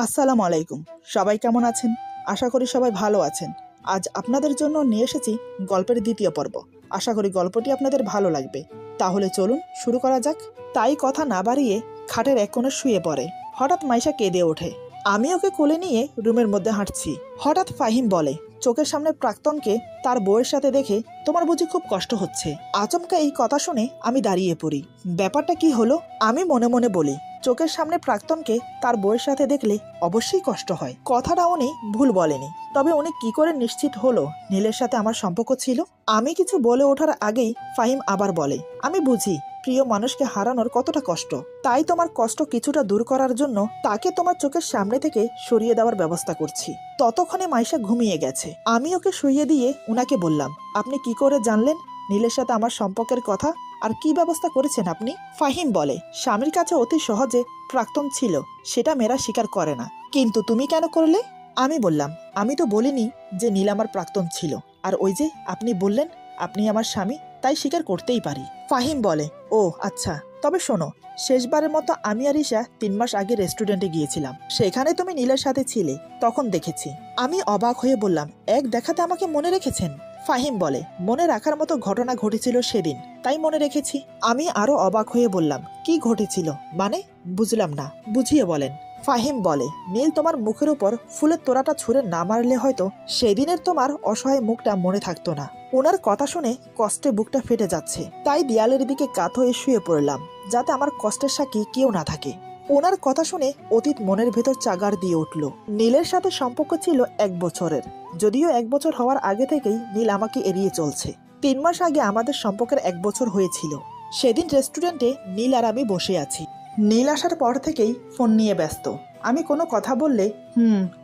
আসসালামু আলাইকুম। সবাই কেমন আছেন? আশা করি সবাই ভালো আছেন। আজ আপনাদের জন্য নিয়ে এসেছি গল্পের দ্বিতীয় পর্ব। আশা করি গল্পটি আপনাদের ভালো লাগবে। তাহলে চলুন শুরু করা যাক। তাই কথা না বাড়িয়ে খাটের এক কোণে শুয়ে পড়ে। হঠাৎ মাইশা কেঁদে ওঠে। আমি ওকে কোলে নিয়ে রুমের মধ্যে হাঁটছি। হঠাৎ ফাহিম বলে, চোখের সামনে প্রাক্তনকে তার বউয়ের সাথে দেখে তোমার বুঝি খুব কষ্ট হচ্ছে? আচমকা এই কথা শুনে আমি দাঁড়িয়ে পড়ি। ব্যাপারটা কি হলো? আমি মনে মনে বলি, চোখের সামনে প্রাক্তনকে তার বউয়ের সাথে দেখলে অবশ্যই কষ্ট হয়। কথাটা উনি ভুল বলেনি, তবে উনি কি করে নিশ্চিত হলো নীলের সাথে আমার সম্পর্ক ছিল? আমি কিছু বলে ওঠার আগেই ফাহিম আবার বলে, আমি বুঝি প্রিয় মানুষকে হারানোর কতটা কষ্ট। তাই তোমার কষ্ট কিছুটা দূর করার জন্য তাকে তোমার চোখের সামনে থেকে সরিয়ে দেওয়ার ব্যবস্থা করছি। ততক্ষণে মাইশা ঘুমিয়ে গেছে। আমি ওকে শুইয়ে দিয়ে উনাকে বললাম, আপনি কি করে জানলেন নীলের সাথে আমার সম্পর্কের কথা, আর কি ব্যবস্থা করেছেন আপনি? ফাহিম বলে, স্বামীর কাছে অতি সহজে প্রাক্তন ছিল, সেটা মেয়েরা স্বীকার করে না। কিন্তু তুমি কেন করলে? আমি বললাম, আমি তো বলিনি যে নীল আমার প্রাক্তন ছিল। আর ওই যে আপনি বললেন আপনি আমার স্বামী, তাই স্বীকার করতেই পারি। ফাহিম বলে, ও আচ্ছা, তবে শোনো, শেষবারের মতো আমি আর ঈশা 3 মাস আগে রেস্টুরেন্টে গিয়েছিলাম। সেখানে তুমি নীলের সাথে ছিলে, তখন দেখেছি। আমি অবাক হয়ে বললাম, এক দেখাতে আমাকে মনে রেখেছেন? ফাহিম বলে, মনে রাখার মতো ঘটনা ঘটেছিল সেদিন, তাই মনে রেখেছি। আমি আরো অবাক হয়ে বললাম, কি ঘটেছিল মানে? বুঝলাম না, বুঝিয়ে বলেন। ফাহিম বলে, নীল তোমার মুখের উপর ফুলের তোড়াটা ছুঁড়ে না মারলে হয়তো সেদিনের তোমার অসহায় মুখটা মনে থাকতো না। ওনার কথা শুনে কষ্টে বুকটা ফেটে যাচ্ছে, তাই দেয়ালের দিকে কাত হয়ে শুয়ে পড়লাম, যাতে আমার কষ্টের সাক্ষী কেউ না থাকে। ওনার কথা শুনে অতীত মনের ভেতর চাগার দিয়ে উঠল। নীলের সাথে সম্পর্ক ছিল 1 বছরের, যদিও 1 বছর হওয়ার আগে থেকেই নীল আমাকে এড়িয়ে চলছে। 3 মাস আগে আমাদের সম্পর্কের 1 বছর হয়েছিল। সেদিন রেস্টুরেন্টে নীল আর আমি বসে আছি। নীল আসার পর থেকেই ফোন নিয়ে ব্যস্ত। আমি কোনো কথা বললে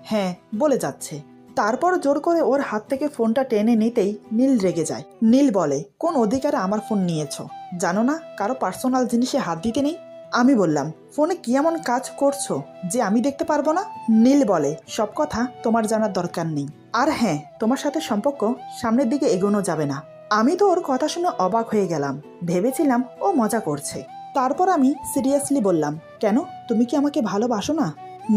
হ্যাঁ বলে যাচ্ছে। তারপর জোর করে ওর হাত থেকে ফোনটা টেনে নিতেই নীল রেগে যায়। নীল বলে, কোন অধিকারে আমার ফোন নিয়েছো? জানো না কারো পার্সোনাল জিনিসে হাত দিতে নেই? আমি বললাম, ফোনে কি এমন কাজ করছো যে আমি দেখতে পারবো না? নীল বলে, সব কথা তোমার জানার দরকার নেই। আর হ্যাঁ, তোমার সাথে সম্পর্ক সামনের দিকে এগোনো যাবে না। আমি তো ওর কথা শুনে অবাক হয়ে গেলাম। ভেবেছিলাম ও মজা করছে। তারপর আমি সিরিয়াসলি বললাম, কেন, তুমি কি আমাকে ভালোবাসো না?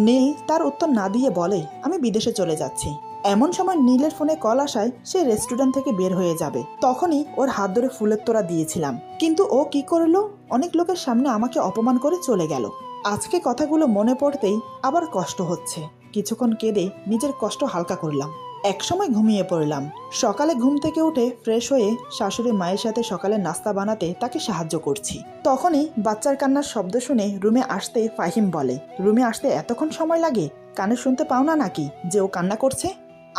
নীল তার উত্তর না দিয়ে বলে, আমি বিদেশে চলে যাচ্ছি। এমন সময় নীলের ফোনে কল আসায় সে রেস্টুরেন্ট থেকে বের হয়ে যাবে। তখনই ওর হাত ধরে ফুলের তোড়া দিয়েছিলাম, কিন্তু ও কি করলো, অনেক লোকের সামনে আমাকে অপমান করে চলে গেল। আজকে কথাগুলো মনে পড়তেই আবার কষ্ট হচ্ছে। কিছুক্ষণ কেঁদে নিজের কষ্ট হালকা করলাম। একসময় ঘুমিয়ে পড়লাম। সকালে ঘুম থেকে উঠে ফ্রেশ হয়ে শাশুড়ি মায়ের সাথে সকালে নাস্তা বানাতে তাকে সাহায্য করছি। তখনই বাচ্চার কান্নার শব্দ শুনে রুমে আসতে ফাহিম বলে, রুমে আসতে এতক্ষণ সময় লাগে? কানে শুনতে পাও না নাকি যে ও কান্না করছে?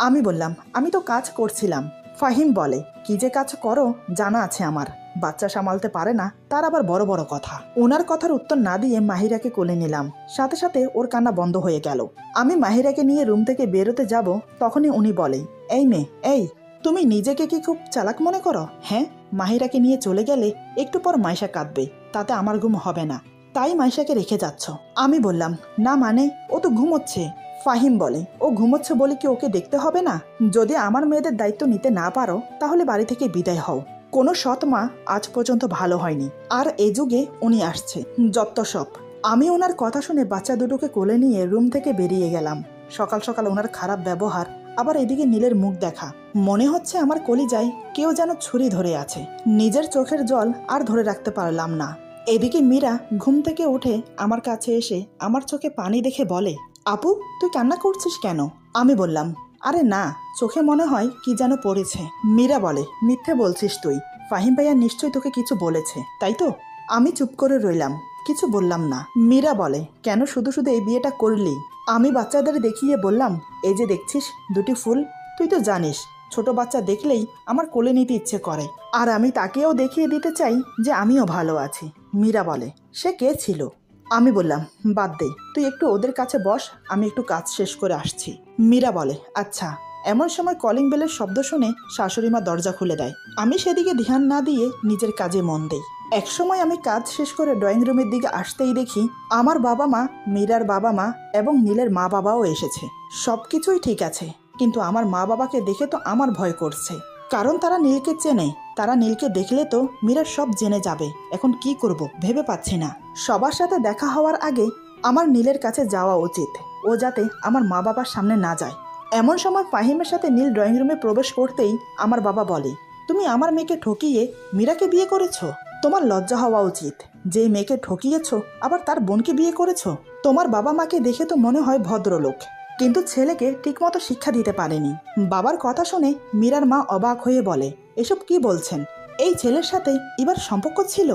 আমি বললাম, আমি তো কাজ করছিলাম। ফাহিম বলে, কি যে কাজ করো জানা আছে আমার। বাচ্চা সামালতে পারে না, তার আবার বড় বড় কথা। ওনার কথার উত্তর না দিয়ে মাহিরাকে কোলে নিলাম। সাথে সাথে ওর কান্না বন্ধ হয়ে গেল। আমি মাহিরাকে নিয়ে রুম থেকে বেরোতে যাব, তখনই উনি বলে, এই মেয়ে, এই তুমি নিজেকে কি খুব চালাক মনে করো? হ্যাঁ, মাহিরাকে নিয়ে চলে গেলে একটু পর মাইশা কাঁদবে, তাতে আমার ঘুম হবে না, তাই মাইশাকে রেখে যাচ্ছ। আমি বললাম, না মানে, ও তো ঘুমোচ্ছে। ফাহিম বলে, ও ঘুমোচ্ছে বলে কি ওকে দেখতে হবে না? যদি আমার মেয়েদের দায়িত্ব নিতে না পারো, তাহলে বাড়ি থেকে বিদায় হও। কোনো সৎ মা আজ পর্যন্ত ভালো হয়নি, আর এ যুগে উনি আসছে, যত সব। আমি ওনার কথা শুনে বাচ্চা দুটোকে কোলে নিয়ে রুম থেকে বেরিয়ে গেলাম। সকাল সকাল ওনার খারাপ ব্যবহার, আবার এদিকে নীলের মুখ দেখা, মনে হচ্ছে আমার কলিজায় কেউ যেন ছুরি ধরে আছে। নিজের চোখের জল আর ধরে রাখতে পারলাম না। এদিকে মীরা ঘুম থেকে উঠে আমার কাছে এসে আমার চোখে পানি দেখে বলে, আপু, তুই কান্না করছিস কেন? আমি বললাম, আরে না, চোখে মনে হয় কি যেন পড়েছে। মীরা বলে, মিথ্যে বলছিস তুই, ফাহিম ভাইয়া নিশ্চয়ই তোকে কিছু বলেছে, তাই তো? আমি চুপ করে রইলাম, কিছু বললাম না। মীরা বলে, কেন শুধু শুধু এই বিয়েটা করলি? আমি বাচ্চাদের দেখিয়ে বললাম, এই যে দেখছিস 2টি ফুল, তুই তো জানিস ছোট বাচ্চা দেখলেই আমার কোলে নিতে ইচ্ছে করে, আর আমি তাকেও দেখিয়ে দিতে চাই যে আমিও ভালো আছি। মীরা বলে, সে কে ছিল? আমি বললাম, বাদ দে, তুই একটু ওদের কাছে বস, আমি একটু কাজ শেষ করে আসছি। মীরা বলে, আচ্ছা। এমন সময় কলিং বেলের শব্দ শুনে শাশুড়িমা দরজা খুলে দেয়। আমি সেদিকে ধ্যান না দিয়ে নিজের কাজে মন দেই। একসময় আমি কাজ শেষ করে ড্রয়িং রুমের দিকে আসতেই দেখি আমার বাবা মা, মীরার বাবা মা এবং নীলের মা বাবাও এসেছে। সবকিছুই ঠিক আছে, কিন্তু আমার মা বাবাকে দেখে তো আমার ভয় করছে, কারণ তারা নীলকে চেনে। তারা নীলকে দেখলে তো মীরা সব জেনে যাবে। এখন কি করব ভেবে পাচ্ছি না। সবার সাথে দেখা হওয়ার আগে আমার নীলের কাছে যাওয়া উচিত। ও যাতে আমার মা বাবার সামনে না যায়। এমন সময় ফাহিমের সাথে নীল ড্রয়িং রুমে প্রবেশ করতেই আমার বাবা বলে, তুমি আমার মেয়েকে ঠকিয়ে মীরাকে বিয়ে করেছো? তোমার লজ্জা হওয়া উচিত। যে মেয়েকে ঠকিয়েছো আবার তার বোনকে বিয়ে করেছো। তোমার বাবা মাকে দেখে তো মনে হয় ভদ্রলোক, কিন্তু ছেলেকে ঠিকমতো শিক্ষা দিতে পারেনি। বাবার কথা শুনে মীরার মা অবাক হয়ে বলে, এসব কি বলছেন? এই ছেলের সাথে ইবার সম্পর্ক ছিল?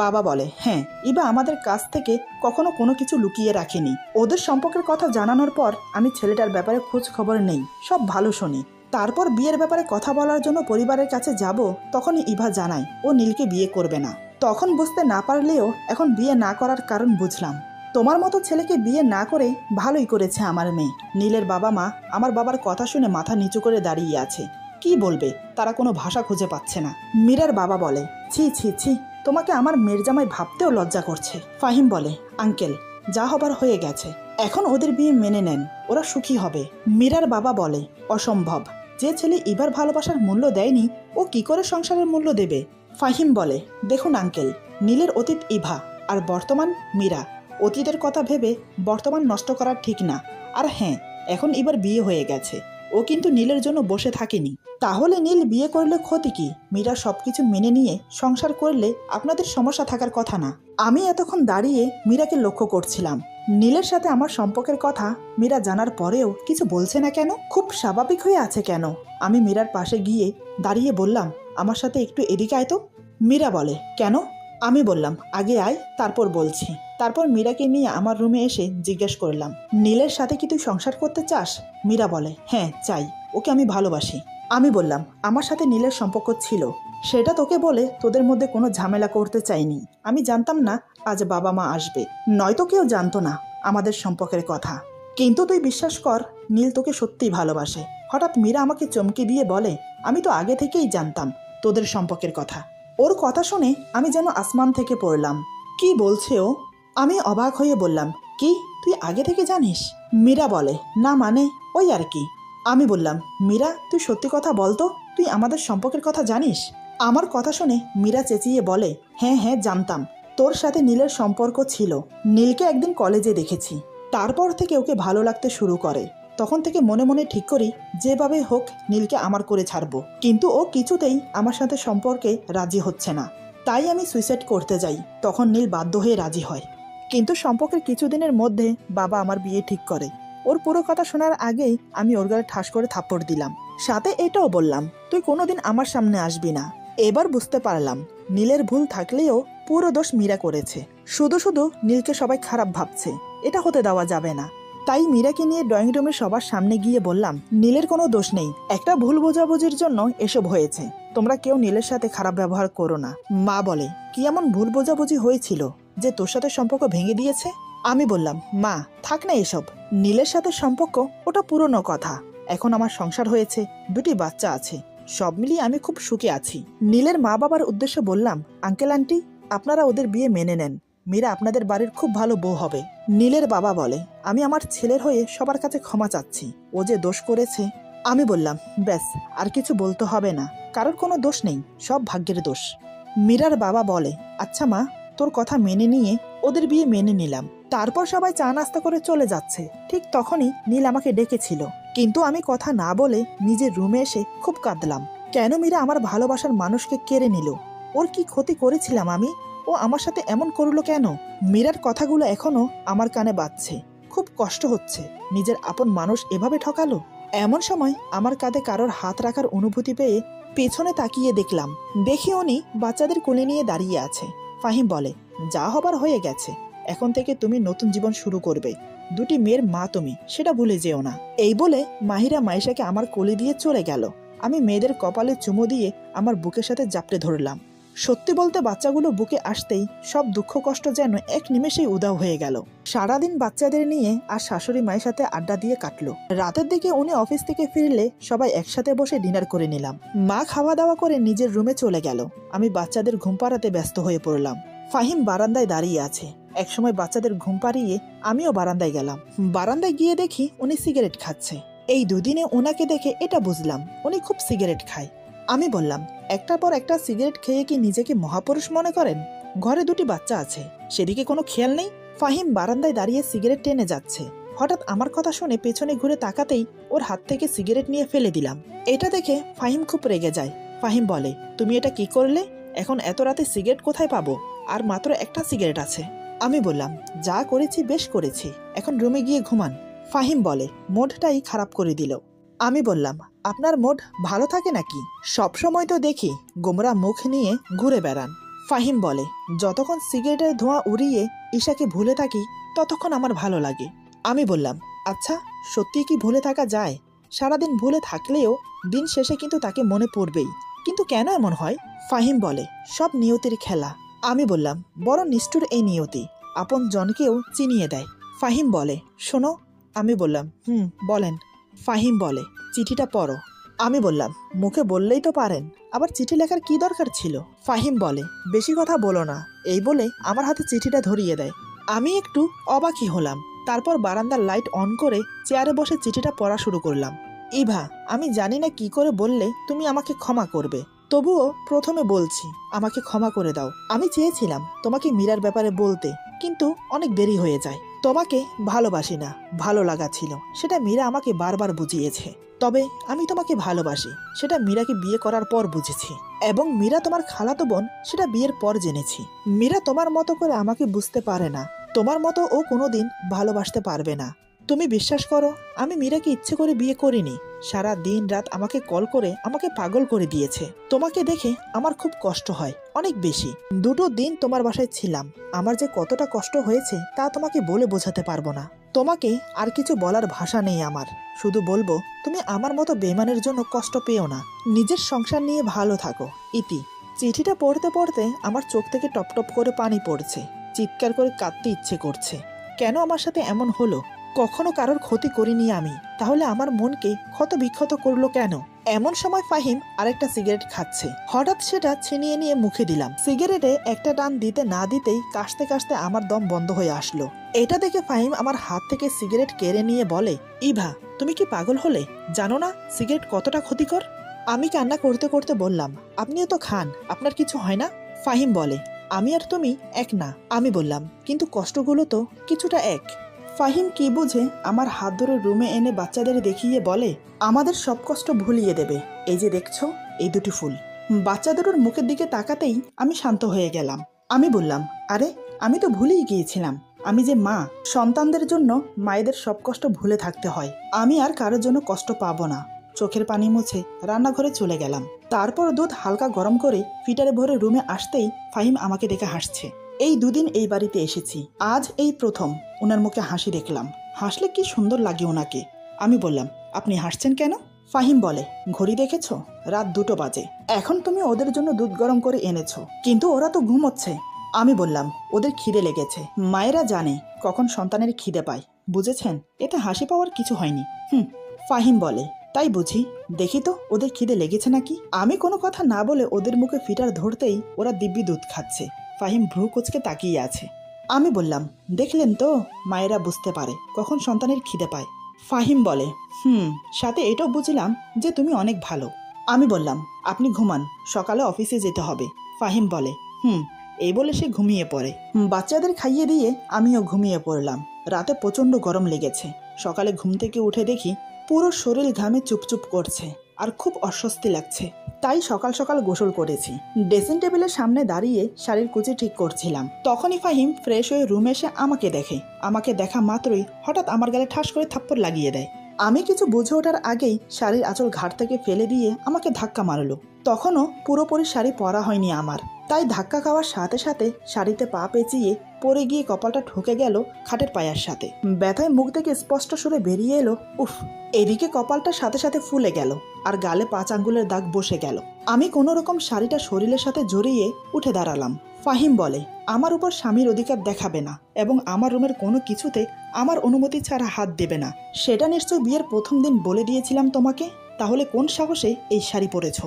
বাবা বলে, হ্যাঁ, ইবা আমাদের কাছ থেকে কখনো কোনো কিছু লুকিয়ে রাখেনি। ওদের সম্পর্কের কথা জানানোর পর আমি ছেলেটার ব্যাপারে খোঁজ খবর নেই, সব ভালো শুনি। তারপর বিয়ের ব্যাপারে কথা বলার জন্য পরিবারের কাছে যাব, তখনই ইভা জানায় ও নীলকে বিয়ে করবে না। তখন বুঝতে না পারলেও এখন বিয়ে না করার কারণ বুঝলাম। তোমার মতো ছেলেকে বিয়ে না করে ভালোই করেছে আমার মেয়ে। নীলের বাবা মা আমার বাবার কথা শুনে মাথা নিচু করে দাঁড়িয়ে আছে। কি বলবে, তারা কোনো ভাষা খুঁজে পাচ্ছে না। মীরার বাবা বলে, ছি ছি ছি, তোমাকে আমার মেয়ের জামাই ভাবতেও লজ্জা করছে। ফাহিম বলে, আঙ্কেল, যা হবার হয়ে গেছে, এখন ওদের বিয়ে মেনে নেন, ওরা সুখী হবে। মীরার বাবা বলে, অসম্ভব। যে ছেলে ইবার ভালোবাসার মূল্য দেয়নি, ও কি করে সংসারের মূল্য দেবে? ফাহিম বলে, দেখুন আঙ্কেল, নীলের অতীত ইভা আর বর্তমান মীরা। অতীতের কথা ভেবে বর্তমান নষ্ট করা ঠিক না। আর হ্যাঁ, এখন এবার বিয়ে হয়ে গেছে, ও কিন্তু নীলের জন্য বসে থাকেনি। তাহলে নীল বিয়ে করলে ক্ষতি কি? মীরা সবকিছু মেনে নিয়ে সংসার করলে আপনাদের সমস্যা থাকার কথা না। আমি এতক্ষণ দাঁড়িয়ে মীরাকে লক্ষ্য করছিলাম। নীলের সাথে আমার সম্পর্কের কথা মীরা জানার পরেও কিছু বলছে না কেন? খুব স্বাভাবিক হয়ে আছে কেন? আমি মীরার পাশে গিয়ে দাঁড়িয়ে বললাম, আমার সাথে একটু এদিকে আয় তো। মীরা বলে, কেন? আমি বললাম, আগে আয়, তারপর বলছি। তারপর মীরাকে নিয়ে আমার রুমে এসে জিজ্ঞেস করলাম, নীলের সাথে কি তুই সংসার করতে চাস? মীরা বলে, হ্যাঁ চাই, ওকে আমি ভালোবাসি। আমি বললাম, আমার সাথে নীলের সম্পর্ক ছিল, সেটা তোকে বলে তোদের মধ্যে কোনো ঝামেলা করতে চাইনি। আমি জানতাম না আজ বাবা মা আসবে, নয়তো কেউ জানতো না আমাদের সম্পর্কের কথা। কিন্তু তুই বিশ্বাস কর, নীল তোকে সত্যিই ভালোবাসে। হঠাৎ মীরা আমাকে চমকে দিয়ে বলে, আমি তো আগে থেকেই জানতাম তোদের সম্পর্কের কথা। ওর কথা শুনে আমি যেন আসমান থেকে পড়লাম। কি বলছে ও? আমি অবাক হয়ে বললাম, কি, তুই আগে থেকে জানিস? মীরা বলে, না মানে ওই আর কি। আমি বললাম, মীরা, তুই সত্যি কথা বলতো, তুই আমাদের সম্পর্কের কথা জানিস? আমার কথা শুনে মীরা চেঁচিয়ে বলে, হ্যাঁ হ্যাঁ জানতাম, তোর সাথে নীলের সম্পর্ক ছিল। নীলকে একদিন কলেজে দেখেছি, তারপর থেকে ওকে ভালো লাগতে শুরু করে। তখন থেকে মনে মনে ঠিক করি, যেভাবে হোক নীলকে আমার করে ছাড়বো। কিন্তু ও কিছুতেই আমার সাথে সম্পর্কে রাজি হচ্ছে না। তাই আমি সুইসাইড করতে যাই, তখন নীল বাধ্য হয়ে রাজি হয়। কিন্তু সম্পর্কের কিছুদিনের মধ্যে বাবা আমার বিয়ে ঠিক করে। ওর পুরো কথা শোনার আগেই আমি ওর গায়ে ঠাস করে থাপ্পড় দিলাম, সাথে এটাও বললাম, তুই কোনোদিন আমার সামনে আসবি না। এবার বুঝতে পারলাম নীলের ভুল থাকলেও পুরো দোষ মীরা করেছে। শুধু শুধু নীলকে সবাই খারাপ ভাবছে, এটা হতে দেওয়া যাবে না। তাই মীরাকে নিয়ে ড্রয়িং রুমে সবার সামনে গিয়ে বললাম, নীলের কোনো দোষ নেই, একটা ভুল বোঝাবুঝির জন্য এসব হয়েছে। তোমরা কেউ নীলের সাথে খারাপ ব্যবহার করো না। মা বলে, কি এমন ভুল বোঝাবুঝি হয়েছিল যে তোর সাথে সম্পর্ক ভেঙে দিয়েছে? আমি বললাম, মা থাক না এসব, নীলের সাথে সম্পর্ক ওটা পুরনো কথা। এখন আমার সংসার হয়েছে, দুটি বাচ্চা আছে, সব মিলিয়ে আমি খুব সুখে আছি। নীলের মা বাবার উদ্দেশ্যে বললাম, আঙ্কেল আন্টি, আপনারা ওদের বিয়ে মেনে নেন, মীরা আপনাদের বাড়ির খুব ভালো বউ হবে। নীলের বাবা বলে, আমি আমার ছেলের হয়ে সবার কাছে ক্ষমা চাচ্ছি, ও যে দোষ করেছে। আমি বললাম, ব্যাস, আর কিছু বলতে হবে না, কারোর কোনো দোষ নেই, সব ভাগ্যের দোষ। মীরার বাবা বলে, আচ্ছা মা, তোর কথা মেনে নিয়ে ওদের বিয়ে মেনে নিলাম। তারপর সবাই চা নাস্তা করে চলে যাচ্ছে, ঠিক তখনই নীল আমাকে ডেকেছিল। কিন্তু আমি কথা না বলে নিজের রুমে এসে খুব কাঁদলাম। কেন মীরা আমার ভালোবাসার মানুষকে কেড়ে নিল? ওর কি ক্ষতি করেছিলাম আমি? ও আমার সাথে এমন করলো কেন? মীরার কথাগুলো এখনো আমার কানে বাজছে। খুব কষ্ট হচ্ছে, নিজের আপন মানুষ এভাবে ঠকালো। এমন সময় আমার কাঁধে কারোর হাত রাখার অনুভূতি পেয়ে পেছনে তাকিয়ে দেখলাম, দেখি উনি বাচ্চাদের কোলে নিয়ে দাঁড়িয়ে আছে। ফাহিম বলে, যা হবার হয়ে গেছে, এখন থেকে তুমি নতুন জীবন শুরু করবে, দুটি মেয়ের মা তুমি, সেটা ভুলে যেও না। এই বলে মাহিরা মাইশাকে আমার কোলে দিয়ে চলে গেল। আমি মেয়েদের কপালে চুমো দিয়ে আমার বুকের সাথে জাপটে ধরলাম। সত্যি বলতে বাচ্চাগুলো বুকে আসতেই সব দুঃখ কষ্ট যেন এক নিমেষেই উধাও হয়ে গেল। সারাদিন বাচ্চাদের নিয়ে আর শাশুড়ি মায়ের সাথে আড্ডা দিয়ে কাটলো। রাতের দিকে উনি অফিস থেকে ফিরলে সবাই একসাথে বসে ডিনার করে নিলাম। মা খাওয়া দাওয়া করে নিজের রুমে চলে গেল। আমি বাচ্চাদের ঘুম পাড়াতে ব্যস্ত হয়ে পড়লাম। ফাহিম বারান্দায় দাঁড়িয়ে আছে। একসময় বাচ্চাদের ঘুম পাড়িয়ে আমিও বারান্দায় গেলাম। বারান্দায় গিয়ে দেখি উনি সিগারেট খাচ্ছে। এই দুদিনে ওনাকে দেখে এটা বুঝলাম উনি খুব সিগারেট খায়। আমি বললাম, একটার পর একটা সিগারেট খেয়ে কি নিজেকে মহাপুরুষ মনে করেন? ঘরে দুটি বাচ্চা আছে, সেদিকে কোনো খেয়াল নেই। ফাহিম বারান্দায় দাঁড়িয়ে সিগারেট টেনে যাচ্ছে। হঠাৎ আমার কথা শুনে পেছনে ঘুরে তাকাতেই ওর হাত থেকে সিগারেট নিয়ে ফেলে দিলাম। এটা দেখে ফাহিম খুব রেগে যায়। ফাহিম বলে, তুমি এটা কি করলে? এখন এত রাতে সিগারেট কোথায় পাবো? আর মাত্র একটা সিগারেট আছে। আমি বললাম, যা করেছি বেশ করেছি, এখন রুমে গিয়ে ঘুমান। ফাহিম বলে, মুডটাই খারাপ করে দিল। আমি বললাম, আপনার মুড ভালো থাকে নাকি? সবসময় তো দেখি গোমরা মুখ নিয়ে ঘুরে বেড়ান। ফাহিম বলে, যতক্ষণ সিগারেটের ধোঁয়া উড়িয়ে ঈশাকে ভুলে থাকি ততক্ষণ আমার ভালো লাগে। আমি বললাম, আচ্ছা সত্যি কি ভুলে থাকা যায়? সারাদিন ভুলে থাকলেও দিন শেষে কিন্তু তাকে মনে পড়বেই, কিন্তু কেন এমন হয়? ফাহিম বলে, সব নিয়তির খেলা। আমি বললাম, বড় নিষ্ঠুর এই নিয়তি, আপন জনকেও চিনিয়ে দেয়। ফাহিম বলে, শোনো। আমি বললাম, বলেন। ফাহিম বলে, চিঠিটা পড়ো। আমি বললাম, মুখে বললেই তো পারেন, আবার চিঠি লেখার কি দরকার ছিল? ফাহিম বলে, বেশি কথা বলো না, এই বলে আমার হাতে চিঠিটা ধরিয়ে দেয়। আমি একটু অবাকই হলাম। তারপর বারান্দার লাইট অন করে চেয়ারে বসে চিঠিটা পড়া শুরু করলাম। ইভা, আমি জানি না কি করে বললে তুমি আমাকে ক্ষমা করবে, তবুও প্রথমে বলছি, আমাকে ক্ষমা করে দাও। আমি চেয়েছিলাম তোমাকে মীরার ব্যাপারে বলতে, কিন্তু অনেক দেরি হয়ে যায়। তোমাকে ভালোবাসি না, ভালো লাগা ছিল, সেটা মীরা আমাকে বারবার বুঝিয়েছে। তবে আমি তোমাকে ভালোবাসি, সেটা মীরাকে বিয়ে করার পর বুঝেছি, এবং মীরা তোমার খালাতো বোন সেটা বিয়ের পর জেনেছি। মীরা তোমার মতো করে আমাকে বুঝতে পারে না, তোমার মতো ও কোনোদিন ভালোবাসতে পারবে না। তুমি বিশ্বাস করো, আমি মীরাকে ইচ্ছে করে বিয়ে করিনি। সারা দিন রাত আমাকে কল করে আমাকে পাগল করে দিয়েছে। তোমাকে দেখে আমার খুব কষ্ট হয়, অনেক বেশি। 2 দিন তোমার বাসায় ছিলাম, আমার যে কতটা কষ্ট হয়েছে তা তোমাকে বলে বোঝাতে পারবো না। তোমাকে আর কিছু বলার ভাষা নেই আমার, শুধু বলবো তুমি আমার মতো বেমানের জন্য কষ্ট পেও না, নিজের সংসার নিয়ে ভালো থাকো। ইতি। চিঠিটা পড়তে পড়তে আমার চোখ থেকে টপ টপ করে পানি পড়ছে, চিৎকার করে কাঁদতে ইচ্ছে করছে। কেন আমার সাথে এমন হলো? কখনো কারোর ক্ষতি করিনি আমি, তাহলে আমার মনকে ক্ষত বিক্ষত করলো কেন? এমন সময় ফাহিম আরেকটা সিগারেট খাচ্ছে, হঠাৎ সেটা ছিনিয়ে নিয়ে মুখে দিলাম। সিগারেটে একটা টান দিতে না দিতেই কাশতে কাশতে আমার দম বন্ধ হয়ে আসলো। এটা দেখে ফাহিম আমার হাত থেকে সিগারেট কেড়ে নিয়ে বলে, ইভা, তুমি কি পাগল হলে? জানো না সিগারেট কতটা ক্ষতিকর? আমি কান্না করতে করতে বললাম, আপনিও তো খান, আপনার কিছু হয় না? ফাহিম বলে, আমি আর তুমি এক না। আমি বললাম, কিন্তু কষ্টগুলো তো কিছুটা এক। ফাহিম কি বুঝে আমার হাত ধরে রুমে এনে বাচ্চাদের দেখিয়ে বলে, আমাদের সব কষ্ট ভুলিয়ে দেবে, এই যে দেখছো এই 2টি ফুল। বাচ্চাদের মুখের দিকে তাকাতেই আমি শান্ত হয়ে গেলাম। আমি বললাম, আরে আমি তো ভুলেই গিয়েছিলাম, আমি যে মা, সন্তানদের জন্য মায়েদের সব কষ্ট ভুলে থাকতে হয়। আমি আর কারোর জন্য কষ্ট পাবো না। চোখের পানি মুছে রান্নাঘরে চলে গেলাম। তারপর দুধ হালকা গরম করে ফিটারে ভরে রুমে আসতেই ফাহিম আমাকে দেখে হাসছে। এই 2 দিন এই বাড়িতে এসেছি, আজ এই প্রথম ওনার মুখে হাসি দেখলাম। হাসলে কি সুন্দর লাগে ওনাকে। আমি বললাম, আপনি হাসছেন কেন? ফাহিম বলে, ঘড়ি দেখেছো? রাত 2টো বাজে। এখন তুমি ওদের জন্য দুধ গরম করে এনেছো, কিন্তু ওরা তো ঘুমোচ্ছে। আমি বললাম, ওদের খিদে লেগেছে, মায়েরা জানে কখন সন্তানের খিদে পায়, বুঝেছেন? এতে হাসি পাওয়ার কিছু হয়নি। ফাহিম বলে, তাই বুঝি, দেখি তো ওদের খিদে লেগেছে নাকি। আমি কোনো কথা না বলে ওদের মুখে ফিটার ধরতেই ওরা দিব্যি দুধ খাচ্ছে। ফাহিম ভ্রু কুঁচকে তাকিয়ে আছে। আমি বললাম, দেখলেন তো, মায়েরা বুঝতে পারে কখন সন্তানের খিদে পায়। ফাহিম বলে, সাথে এটাও বুঝলাম যে তুমি অনেক ভালো। আমি বললাম, আপনি ঘুমান, সকালে অফিসে যেতে হবে। ফাহিম বলে, এই বলে সে ঘুমিয়ে পড়ে। বাচ্চাদের খাইয়ে দিয়ে আমিও ঘুমিয়ে পড়লাম। রাতে প্রচণ্ড গরম লেগেছে। সকালে ঘুম থেকে উঠে দেখি পুরো শরীর ঘামে চুপচুপ করছে আর খুব অস্বস্তি লাগছে। তাই সকাল সকাল গোসল করেছি। ড্রেসিং টেবিলের সামনে দাঁড়িয়ে শাড়ির কুচি ঠিক করছিলাম। তখনই ফাহিম ফ্রেশ হয়ে রুমে এসে আমাকে দেখে। আমাকে দেখা মাত্রই হঠাৎ আমার গালে ঠাস করে থাপ্পড় লাগিয়ে দেয়। আমি কিছু বুঝে ওঠার আগেই শাড়ির আঁচল ঘাট থেকে ফেলে দিয়ে আমাকে ধাক্কা মারলো। তখনও পুরোপুরি শাড়ি পরা হয়নি আমার, তাই ধাক্কা খাওয়ার সাথে সাথে শাড়িতে পা পেঁচিয়ে পরে গিয়ে কপালটা ঠুকে গেল খাটের পায়ার সাথে। ব্যথায় মুখ থেকে স্পষ্ট সুরে বেরিয়ে এলো, উফ। এদিকে কপালটা সাথে সাথে ফুলে গেল আর গালে 5 আঙ্গুলের দাগ বসে গেল। আমি কোনো রকম শাড়িটা শরীরের সাথে জড়িয়ে উঠে দাঁড়ালাম। ফাহিম বলে, আমার উপর স্বামীর অধিকার দেখাবে না এবং আমার রুমের কোনো কিছুতে আমার অনুমতি ছাড়া হাত দেবে না। সেটা নিশ্চয় বিয়ের প্রথম দিন বলে দিয়েছিলাম তোমাকে, তাহলে কোন সাহসে এই শাড়ি পরেছ?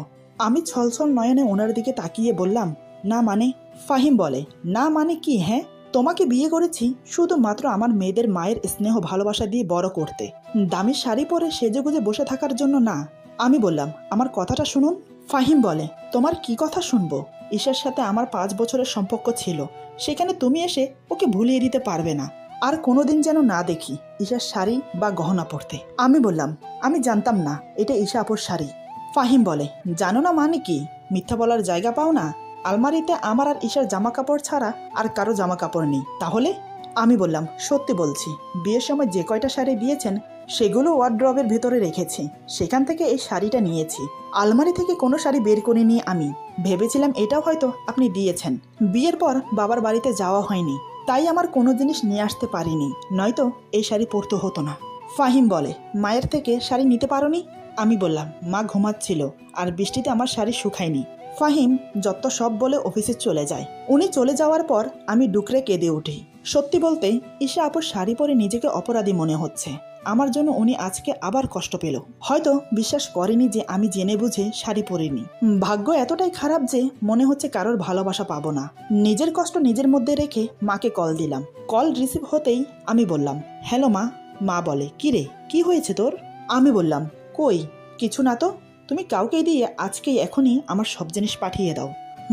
আমি ছলছল নয়নে ওনার দিকে তাকিয়ে বললাম, না মানে? ফাহিম বলে, না মানে কি? হ্যাঁ, তোমাকে বিয়ে করেছি শুধুমাত্র আমার মেয়েদের মায়ের স্নেহ ভালোবাসা দিয়ে বড় করতে, দামি শাড়ি পরে সেজেগুজে বসে থাকার জন্য না। আমি বললাম, আমার কথাটা শুনুন। ফাহিম বলে, তোমার কি কথা শুনবো? ঈশার সাথে আমার 5 বছরের সম্পর্ক ছিল, সেখানে তুমি এসে ওকে ভুলিয়ে দিতে পারবে না। আর কোনোদিন যেন না দেখি ঈশার শাড়ি বা গহনা পরতে। আমি বললাম, আমি জানতাম না এটা ঈশা আপুর শাড়ি। ফাহিম বলে, জানো না মানে কি? মিথ্যা বলার জায়গা পাও না? আলমারিতে আমার আর ঈশার জামা কাপড় ছাড়া আর কারো জামা কাপড় নেই। তাহলে? আমি বললাম, সত্যি বলছি, বিয়ের সময় যে কয়টা শাড়ি দিয়েছেন সেগুলো ওয়ার্ড্রবের ভেতরে রেখেছি, সেখান থেকে এই শাড়িটা নিয়েছি। আলমারি থেকে কোনো শাড়ি বের করে নিয়ে আমি ভেবেছিলাম এটাও হয়তো আপনি দিয়েছেন। বিয়ের পর বাবার বাড়িতে যাওয়া হয়নি, তাই আমার কোনো জিনিস নিয়ে আসতে পারিনি, নয়তো এই শাড়ি পরতে হতো না। ফাহিম বলে, মায়ের থেকে শাড়ি নিতে পারোনি? আমি বললাম, মা ঘুমাচ্ছিল আর বৃষ্টিতে আমার শাড়ি শুকায়নি। ফাহিম যত সব বলে অফিসে চলে যায়। উনি চলে যাওয়ার পর আমি ডুকরে কেঁদে উঠি। সত্যি বলতে ঈশা আপুর শাড়ি পরে নিজেকে অপরাধী মনে হচ্ছে। আমার জন্য উনি আজকে আবার কষ্ট পেল। হয়তো বিশ্বাস করেনি যে আমি জেনে বুঝে শাড়ি পরিনি। ভাগ্য এতটাই খারাপ যে মনে হচ্ছে কারোর ভালোবাসা পাবো না। নিজের কষ্ট নিজের মধ্যে রেখে মাকে কল দিলাম। কল রিসিভ হতেই আমি বললাম, হ্যালো মা। মা বলে, কি রে, কি হয়েছে তোর? আমি বললাম, কই কিছু না তো, তুমি কাউকে দিয়ে আজকেই এখনই আমার সব জিনিস পাঠিয়ে দাও।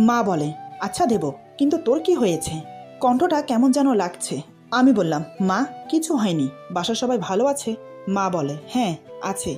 মা বলে, আচ্ছা দেব, কিন্তু তোর কি হয়েছে? কণ্ঠটা কেমন যেন লাগছে। আমি বললাম, মা কিছু হয়নি, বাসার সবাই ভালো আছে? মা বলে, হ্যাঁ আছে।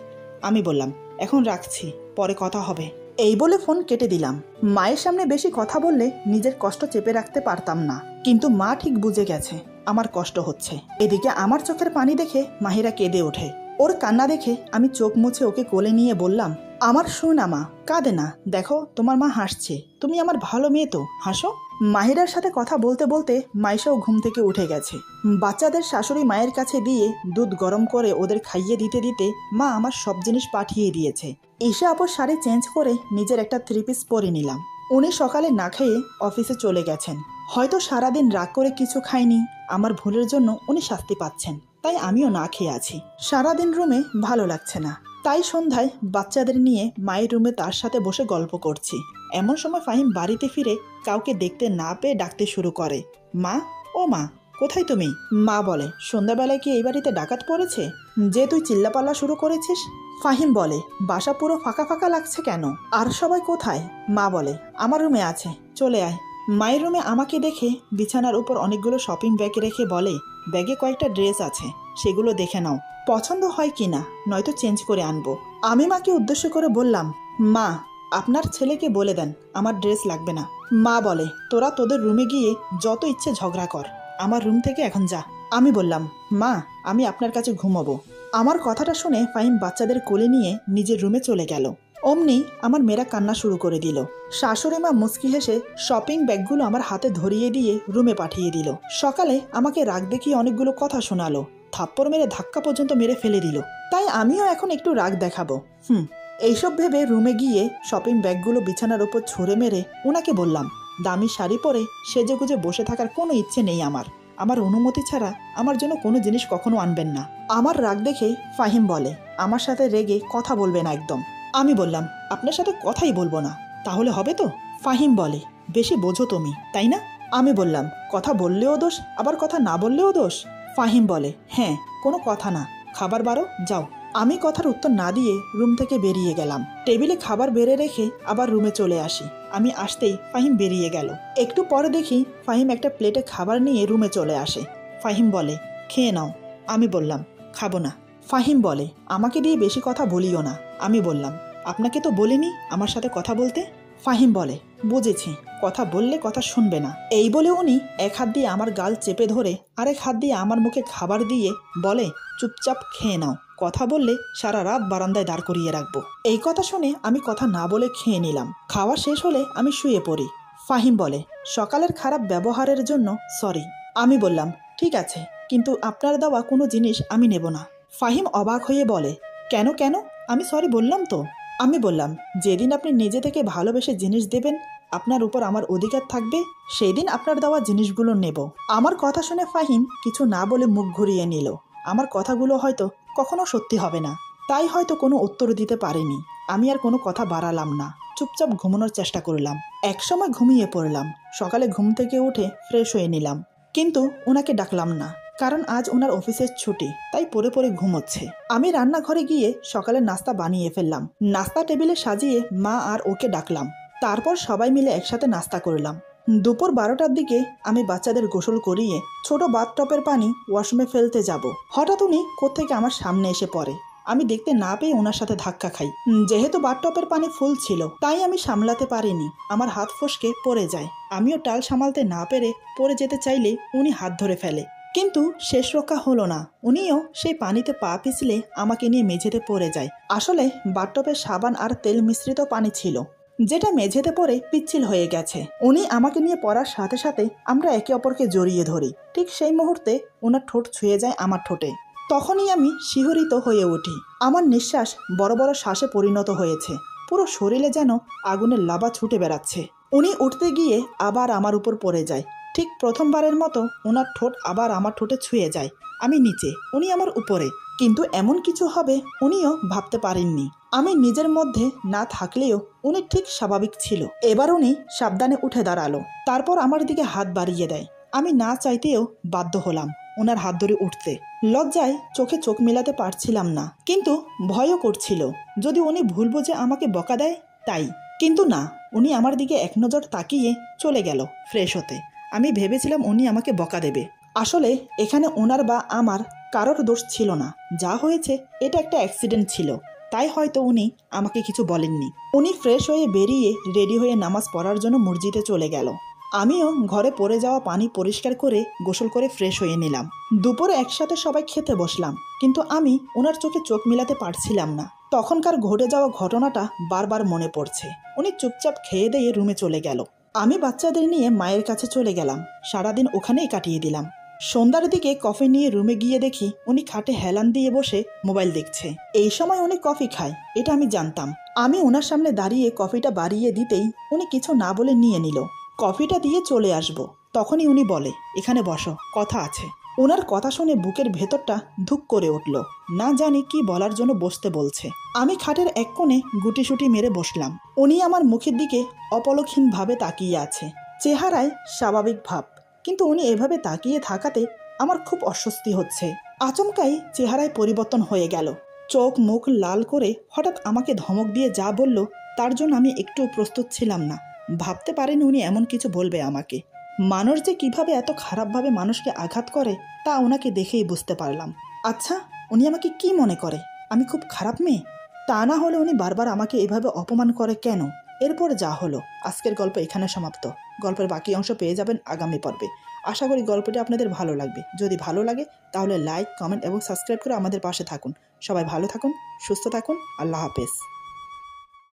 আমি বললাম, এখন রাখছি, পরে কথা হবে। এই বলে ফোন কেটে দিলাম। মায়ের সামনে বেশি কথা বললে নিজের কষ্ট চেপে রাখতে পারতাম না, কিন্তু মা ঠিক বুঝে গেছে আমার কষ্ট হচ্ছে। এদিকে আমার চোখের পানি দেখে মাহিরা কেঁদে ওঠে। ওর কান্না দেখে আমি চোখ মুছে ওকে কোলে নিয়ে বললাম, আমার শোনা মা, কাঁদে না, দেখো তোমার মা হাসছে, তুমি আমার ভালো মেয়ে তো, হাসো। মাহিরার সাথে কথা বলতে বলতে মাইশাও ঘুম থেকে উঠে গেছে। বাচ্চাদের শাশুড়ি মায়ের কাছে দিয়ে দুধ গরম করে ওদের খাইয়ে দিতে দিতে মা আমার সব জিনিস পাঠিয়ে দিয়েছে। ঈশা আপুর শাড়ি চেঞ্জ করে নিজের একটা 3 পিস পরে নিলাম। উনি সকালে না খেয়ে অফিসে চলে গেছেন। হয়তো সারাদিন রাগ করে কিছু খাইনি, আমার ভুলের জন্য উনি শাস্তি পাচ্ছেন, তাই আমিও না খেয়ে আছি। সারাদিন রুমে ভালো লাগছে না, তাই সন্ধ্যায় বাচ্চাদের নিয়ে মায়ের রুমে তার সাথে বসে গল্প করছি। এমন সময় ফাহিম বাড়িতে ফিরে কাউকে দেখতে না পেয়ে ডাকতে শুরু করে, মা, ও মা, কোথায় তুমি? মা বলে, সন্ধ্যাবেলায় কি এই বাড়িতে ডাকাত পড়েছে যে তুই চিল্লাপাল্লা শুরু করেছিস? ফাহিম বলে, বাসা পুরো ফাঁকা ফাঁকা লাগছে কেন? আর সবাই কোথায়? মা বলে, আমার রুমে আছে, চলে আয়। মায়ের রুমে আমাকে দেখে বিছানার উপর অনেকগুলো শপিং ব্যাগ রেখে বলে, ব্যাগে কয়েকটা ড্রেস আছে, সেগুলো দেখে নাও, পছন্দ হয় কিনা, নয়তো চেঞ্জ করে আনবো। আমি মাকে উদ্দেশ্য করে বললাম, মা, আপনার ছেলেকে বলে দেন আমার ড্রেস লাগবে না। মা বলে, তোরা তোদের রুমে গিয়ে যত ইচ্ছে ঝগড়া কর, আমার রুম থেকে এখন যা। আমি বললাম, মা, আমি আপনার কাছে ঘুমাবো। আমার কথাটা শুনে ফাহিম বাচ্চাদের কোলে নিয়ে নিজের রুমে চলে গেল। অমনি আমার মেয়েরা কান্না শুরু করে দিল। শাশুড়ি মা মুচকি হেসে শপিং ব্যাগগুলো আমার হাতে ধরিয়ে দিয়ে রুমে পাঠিয়ে দিল। সকালে আমাকে রাগ দেখিয়ে অনেকগুলো কথা শোনালো, থাপ্পড় মেরে ধাক্কা পর্যন্ত মেরে ফেলে দিল। তাই আমিও এখন একটু রাগ দেখাবো। এইসব ভেবে রুমে গিয়ে শপিং ব্যাগগুলো বিছানার উপর ছুঁড়ে মেরে ওনাকে বললাম, দামি শাড়ি পরে সেজেগুজে বসে থাকার কোনো ইচ্ছে নেই আমার। আমার অনুমতি ছাড়া আমার জন্য কোনো জিনিস কখনো আনবেন না। আমার রাগ দেখে ফাহিম বলে, আমার সাথে রেগে কথা বলবে না একদম। আমি বললাম, আপনার সাথে কথাই বলবো না, তাহলে হবে তো? ফাহিম বলে, বেশি বোঝো তুমি, তাই না? আমি বললাম, কথা বললেও দোষ, আবার কথা না বললেও দোষ? ফাহিম বলে, হ্যাঁ, কোনো কথা না, খাবার বারো, যাও। আমি কথার উত্তর না দিয়ে রুম থেকে বেরিয়ে গেলাম। টেবিলে খাবার বেড়ে রেখে আবার রুমে চলে আসি। আমি আসতেই ফাহিম বেরিয়ে গেল। একটু পরে দেখি ফাহিম একটা প্লেটে খাবার নিয়ে রুমে চলে আসে। ফাহিম বলে, খেয়ে নাও। আমি বললাম, খাবো না। ফাহিম বলে, আমাকে দিয়ে বেশি কথা বলিও না। আমি বললাম, আপনাকে তো বলিনি আমার সাথে কথা বলতে। ফাহিম বলে, বুঝেছি, কথা বললে কথা শুনবে না। এই বলে উনি এক হাত দিয়ে আমার গাল চেপে ধরে আরেক হাত দিয়ে আমার মুখে খাবার দিয়ে বলে, চুপচাপ খেয়ে নাও, কথা বললে সারা রাত বারান্দায় দাঁড় করিয়ে রাখবো। এই কথা শুনে আমি কথা না বলে খেয়ে নিলাম। খাওয়া শেষ হলে আমি শুয়ে পড়ি। ফাহিম বলে, সকালের খারাপ ব্যবহারের জন্য সরি। আমি বললাম, ঠিক আছে, কিন্তু আপনার দেওয়া কোনো জিনিস আমি নেব না। ফাহিম অবাক হয়ে বলে, কেন কেন? আমি সরি বললাম তো। আমি বললাম, যেদিন আপনি নিজে থেকে ভালোবেসে জিনিস দেবেন, আপনার উপর আমার অধিকার থাকবে, সেই দিন আপনার দেওয়া জিনিসগুলো নেব। আমার কথা শুনে ফাহিম কিছু না বলে মুখ ঘুরিয়ে নিল। আমার কথাগুলো হয়তো কখনো সত্যি হবে না, তাই হয়তো কোনো উত্তর দিতে পারিনি। আমি আর কোনো কথা বাড়ালাম না, চুপচাপ ঘুমানোর চেষ্টা করলাম। একসময় ঘুমিয়ে পড়লাম। সকালে ঘুম থেকে উঠে ফ্রেশ হয়ে নিলাম, কিন্তু ওনাকে ডাকলাম না, কারণ আজ ওনার অফিসের ছুটি, তাই পড়ে পড়ে ঘুমোচ্ছে। আমি রান্নাঘরে গিয়ে সকালের নাস্তা বানিয়ে ফেললাম। নাস্তা টেবিলে সাজিয়ে মা আর ওকে ডাকলাম। তারপর সবাই মিলে একসাথে নাস্তা করলাম। দুপুর 12টার দিকে আমি বাচ্চাদের গোসল করিয়ে ছোট বাথটবের পানি ওয়াশরুমে ফেলতে যাব। হঠাৎ উনি কোত্থেকে আমার সামনে এসে পড়ে। আমি দেখতে না পেয়ে ওনার সাথে ধাক্কা খাই। যেহেতু বাথটবের পানি ফুল ছিল তাই আমি সামলাতে পারিনি, আমার হাত ফসকে পড়ে যায়। আমিও টাল সামালতে না পেরে পড়ে যেতে চাইলে উনি হাত ধরে ফেলে, কিন্তু শেষ রক্ষা হলো না। উনিও সেই পানিতে পা পিছলে আমাকে নিয়ে মেঝেতে পড়ে যায়। আসলে বাথটবে সাবান আর তেল মিশ্রিত পানি ছিল, যেটা মেঝেতে পড়ে পিচ্ছিল হয়ে গেছে। উনি আমাকে নিয়ে পড়ার সাথে সাথে আমরা একে অপরকে জড়িয়ে ধরি। ঠিক সেই মুহূর্তে ওনার ঠোঁট ছুঁয়ে যায় আমার ঠোঁটে। তখনই আমি শিহরিত হয়ে উঠি। আমার নিঃশ্বাস বড় বড় শ্বাসে পরিণত হয়েছে। পুরো শরীরে যেন আগুনের লাভা ছুটে বেড়াচ্ছে। উনি উঠতে গিয়ে আবার আমার উপর পড়ে যায়। ঠিক প্রথমবারের মতো ওনার ঠোঁট আবার আমার ঠোঁটে ছুঁয়ে যায়। আমি নিচে, উনি আমার উপরে, কিন্তু এমন কিছু হবে উনিও ভাবতে পারেননি। আমি নিজের মধ্যে না থাকলেও উনি ঠিক স্বাভাবিক ছিল। এবার উনি সাবধানে উঠে দাঁড়ালো, তারপর আমার দিকে হাত বাড়িয়ে দেয়। আমি না চাইতেও বাধ্য হলাম ওনার হাত ধরে উঠতে। লজ্জায় চোখে চোখ মেলাতে পারছিলাম না, কিন্তু ভয়ও করছিল যদি উনি ভুল বুঝে আমাকে বকা দেয় তাই। কিন্তু না, উনি আমার দিকে এক নজর তাকিয়ে চলে গেল ফ্রেশ হতে। আমি ভেবেছিলাম উনি আমাকে বকা দেবে। আসলে এখানে ওনার বা আমার কারোর দোষ ছিল না। যা হয়েছে এটা একটা অ্যাক্সিডেন্ট ছিল, তাই হয়তো উনি আমাকে কিছু বলেননি। উনি ফ্রেশ হয়ে বেরিয়ে রেডি হয়ে নামাজ পড়ার জন্য মসজিদে চলে গেল। আমিও ঘরে পড়ে যাওয়া পানি পরিষ্কার করে গোসল করে ফ্রেশ হয়ে নিলাম। দুপুরে একসাথে সবাই খেতে বসলাম, কিন্তু আমি ওনার চোখে চোখ মিলাতে পারছিলাম না। তখনকার ঘটে যাওয়া ঘটনাটা বারবার মনে পড়ছে। উনি চুপচাপ খেয়ে দিয়ে রুমে চলে গেল। আমি বাচ্চাদের নিয়ে মায়ের কাছে চলে গেলাম। সারাদিন ওখানেই কাটিয়ে দিলাম। সন্ধ্যার দিকে কফি নিয়ে রুমে গিয়ে দেখি উনি খাটে হেলান দিয়ে বসে মোবাইল দেখছে। এই সময় উনি কফি খায়, এটা আমি জানতাম। আমি ওনার সামনে দাঁড়িয়ে কফিটা বাড়িয়ে দিতেই উনি কিছু না বলে নিয়ে নিল। কফিটা দিয়ে চলে আসবো, তখনই উনি বলে, এখানে বসো, কথা আছে। ওনার কথা শুনে বুকের ভেতরটা ধুক করে উঠল। না জানি কি বলার জন্য বসতে বলছে। আমি খাটের এক কোণে গুটিসুটি মেরে বসলাম। উনি আমার মুখের দিকে অপলকহীনভাবে তাকিয়ে আছে, চেহারায় স্বাভাবিক ভাব, কিন্তু উনি এভাবে তাকিয়ে থাকাতে আমার খুব অস্বস্তি হচ্ছে। আচমকাই চেহারায় পরিবর্তন হয়ে গেল। চোখ মুখ লাল করে হঠাৎ আমাকে ধমক দিয়ে যা বলল তার জন্য আমি একটু প্রস্তুত ছিলাম না। ভাবতে পারিনি উনি এমন কিছু বলবে আমাকে। মানুষ যে কিভাবে এত খারাপভাবে মানুষকে আঘাত করে তা ওনাকে দেখেই বুঝতে পারলাম। আচ্ছা, উনি আমাকে কি মনে করে? আমি খুব খারাপ মেয়ে? তা না হলে উনি বারবার আমাকে এভাবে অপমান করে কেন? এরপর যা হলো, আজকের গল্প এখানে সমাপ্ত। গল্পের বাকি অংশ পেয়ে যাবেন আগামী পর্বে। আশা করি গল্পটি আপনাদের ভালো লাগবে। যদি ভালো লাগে তাহলে লাইক, কমেন্ট এবং সাবস্ক্রাইব করে আমাদের পাশে থাকুন। সবাই ভালো থাকুন, সুস্থ থাকুন। আল্লাহ হাফেজ।